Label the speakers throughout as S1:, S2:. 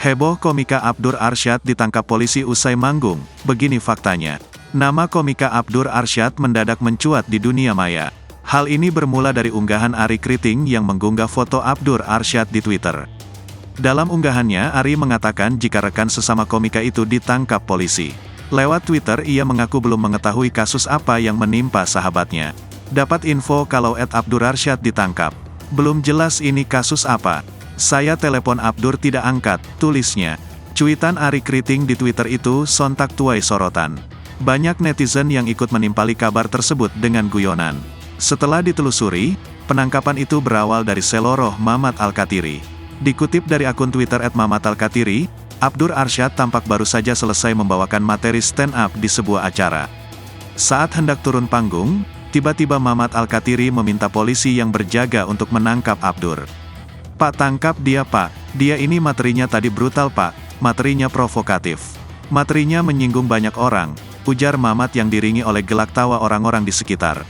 S1: Heboh komika Abdur Arsyad ditangkap polisi usai manggung. Begini faktanya. Nama komika Abdur Arsyad mendadak mencuat di dunia maya. Hal ini bermula dari unggahan Ari Kriting yang mengunggah foto Abdur Arsyad di Twitter. Dalam unggahannya, Ari mengatakan jika rekan sesama komika itu ditangkap polisi. Lewat Twitter, ia mengaku belum mengetahui kasus apa yang menimpa sahabatnya. Dapat info kalau Abdur Arsyad ditangkap. Belum jelas ini kasus apa. Saya telepon Abdur tidak angkat, tulisnya. Cuitan Ari Kriting di Twitter itu sontak tuai sorotan. Banyak netizen yang ikut menimpali kabar tersebut dengan guyonan. Setelah ditelusuri, penangkapan itu berawal dari Seloroh Mamat Al-Katiri. Dikutip dari akun Twitter @Mamat Al-Katiri, Abdur Arsyad tampak baru saja selesai membawakan materi stand-up di sebuah acara. Saat hendak turun panggung, tiba-tiba Mamat Al-Katiri meminta polisi yang berjaga untuk menangkap Abdur. "Pak, tangkap dia Pak, dia ini materinya tadi brutal Pak, materinya provokatif. Materinya menyinggung banyak orang," ujar Mamat yang diringi oleh gelak tawa orang-orang di sekitar.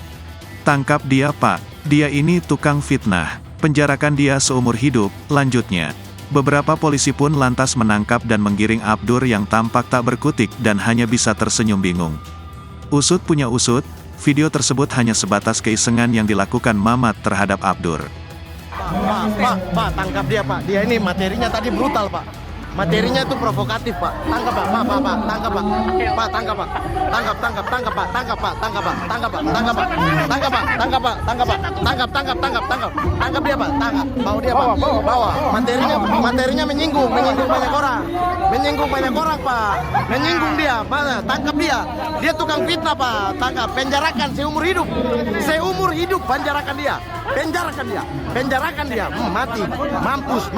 S1: "Tangkap dia Pak, dia ini tukang fitnah, penjarakan dia seumur hidup," lanjutnya. Beberapa polisi pun lantas menangkap dan menggiring Abdur yang tampak tak berkutik dan hanya bisa tersenyum bingung. Usut punya usut, video tersebut hanya sebatas keisengan yang dilakukan Mamat terhadap Abdur.
S2: Pak, tangkap dia Pak. Dia ini materinya tadi brutal Pak. Materinya itu provokatif Pak. Tangkap Pak, tangkap Pak. Pak, tangkap Pak. Tangkap Pak, tangkap Pak, tangkap Pak, tangkap Pak, tangkap Pak, tangkap Pak, tangkap Pak, tangkap Pak, tangkap dia Pak, tangkap. Bawa dia Pak, bawa. Materinya menyinggung banyak orang. Menyinggung banyak orang Pak. Menyinggung dia, mana? Tangkap dia. Dia tukang fitnah Pak. Tangkap, penjarakan seumur hidup. Seumur hidup penjarakan dia. Penjarakan dia. Mati. Mampus.